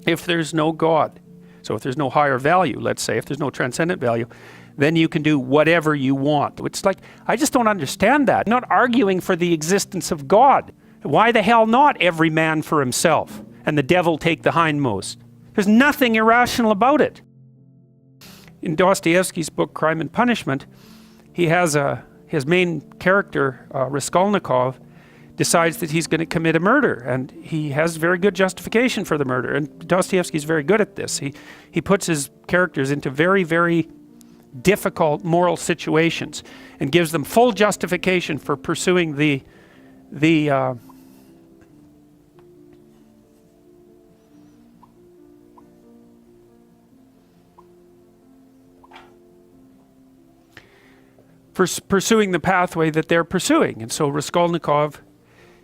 If there's no God, so if there's no higher value, let's say, if there's no transcendent value, then you can do whatever you want. It's like, I just don't understand that. I'm not arguing for the existence of God. Why the hell not every man for himself and the devil take the hindmost? There's nothing irrational about it. In Dostoevsky's book, Crime and Punishment, he has his main character, Raskolnikov, decides that he's going to commit a murder, and he has very good justification for the murder. And Dostoevsky's very good at this. He puts his characters into very, very difficult moral situations and gives them full justification for pursuing pursuing the pathway that they're pursuing. And so Raskolnikov,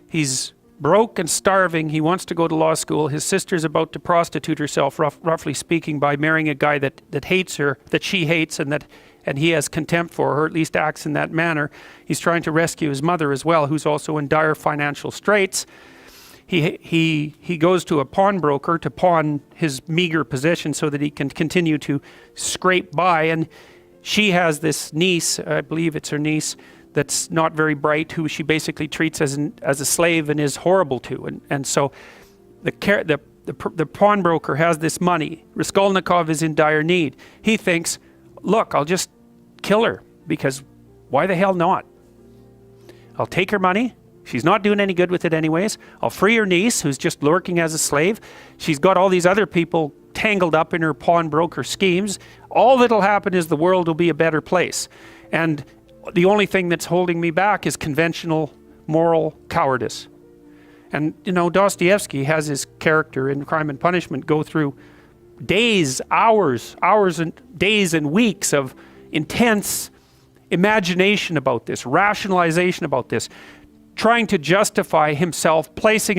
he's broke and starving. He wants to go to law school. His sister's about to prostitute herself, roughly speaking, by marrying a guy that hates her, that she hates, and he has contempt for her, at least acts in that manner. He's trying to rescue his mother as well, who's also in dire financial straits. He goes to a pawnbroker to pawn his meager possession so that he can continue to scrape by. And she has this niece, I believe it's her niece, that's not very bright, who she basically treats as a slave and is horrible to. And so the pawnbroker has this money. Raskolnikov is in dire need. He thinks, look, I'll just kill her, because why the hell not? I'll take her money. She's not doing any good with it anyways. I'll free her niece, who's just lurking as a slave. She's got all these other people tangled up in her pawnbroker schemes. All that'll happen is the world will be a better place. And the only thing that's holding me back is conventional moral cowardice. And, you know, Dostoevsky has his character in Crime and Punishment go through days, hours and days and weeks of intense imagination about this, rationalization about this, trying to justify himself, placing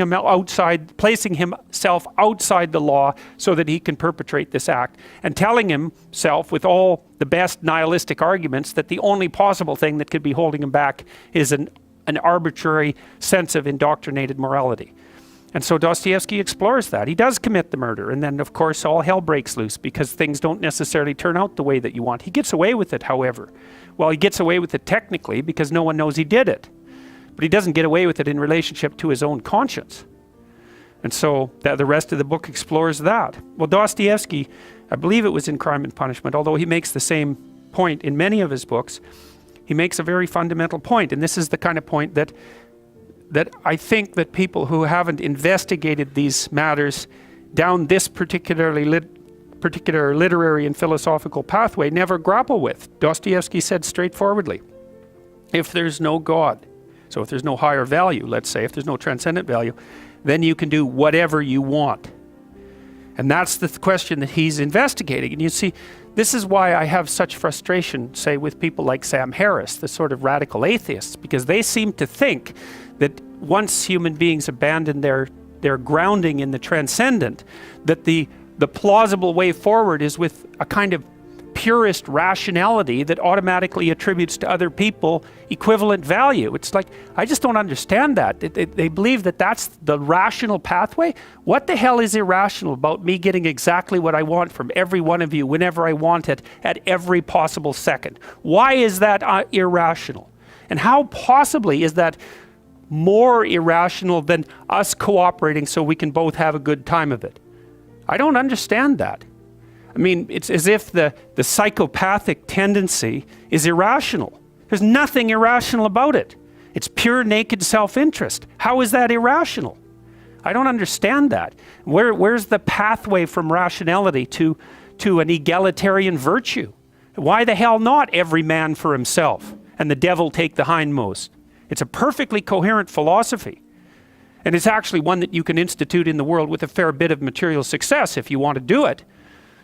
himself outside the law so that he can perpetrate this act, and telling himself with all the best nihilistic arguments that the only possible thing that could be holding him back is an arbitrary sense of indoctrinated morality. And so Dostoevsky explores that. He does commit the murder, and then of course all hell breaks loose because things don't necessarily turn out the way that you want. He gets away with it, however. Well, he gets away with it technically because no one knows he did it. But he doesn't get away with it in relationship to his own conscience. And so the rest of the book explores that. Well, Dostoevsky, I believe it was in Crime and Punishment, although he makes the same point in many of his books, he makes a very fundamental point. And this is the kind of point that I think that people who haven't investigated these matters down this particular literary and philosophical pathway never grapple with. Dostoevsky said straightforwardly, if there's no God, so if there's no higher value, let's say, if there's no transcendent value, then you can do whatever you want. And that's the question that he's investigating. And you see, this is why I have such frustration, say, with people like Sam Harris, the sort of radical atheists, because they seem to think that once human beings abandon their grounding in the transcendent, that the plausible way forward is with a kind of purist rationality that automatically attributes to other people equivalent value. It's like, I just don't understand that. They believe that that's the rational pathway. What the hell is irrational about me getting exactly what I want from every one of you whenever I want it at every possible second? Why is that irrational? And how possibly is that more irrational than us cooperating so we can both have a good time of it? I don't understand that. I mean, it's as if the psychopathic tendency is irrational. There's nothing irrational about it. It's pure naked self-interest. How is that irrational? I don't understand that. Where's the pathway from rationality to an egalitarian virtue? Why the hell not every man for himself and the devil take the hindmost? It's a perfectly coherent philosophy. And it's actually one that you can institute in the world with a fair bit of material success if you want to do it.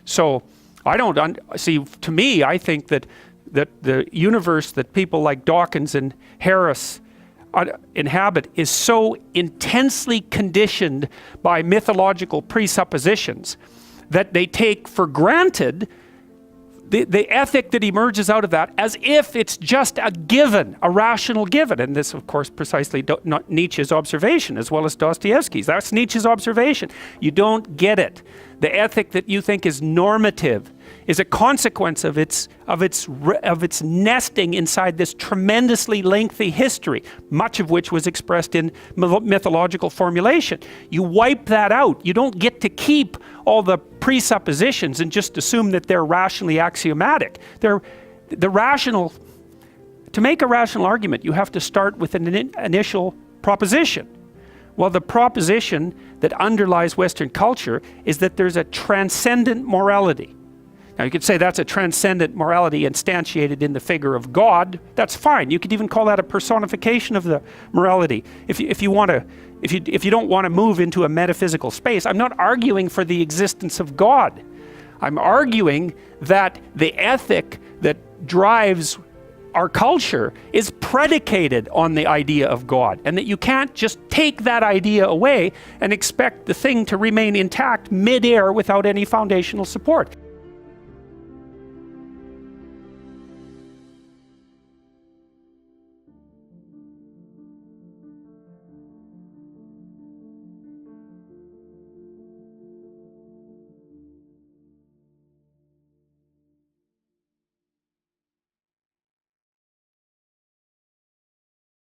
So I don't see. To me, I think that the universe that people like Dawkins and Harris inhabit is so intensely conditioned by mythological presuppositions that they take for granted the ethic that emerges out of that as if it's just a given, a rational given. And this, of course, precisely not Nietzsche's observation as well as Dostoevsky's. That's Nietzsche's observation. You don't get it. The ethic that you think is normative is a consequence of its nesting inside this tremendously lengthy history, much of which was expressed in mythological formulation. You wipe that out. You don't get to keep all the presuppositions and just assume that they're rationally axiomatic. To make a rational argument, you have to start with an initial proposition. Well, the proposition that underlies Western culture is that there's a transcendent morality. Now, you could say that's a transcendent morality instantiated in the figure of God. That's fine. You could even call that a personification of the morality. If you don't want to move into a metaphysical space, I'm not arguing for the existence of God. I'm arguing that the ethic that drives our culture is predicated on the idea of God, and that you can't just take that idea away and expect the thing to remain intact mid-air without any foundational support.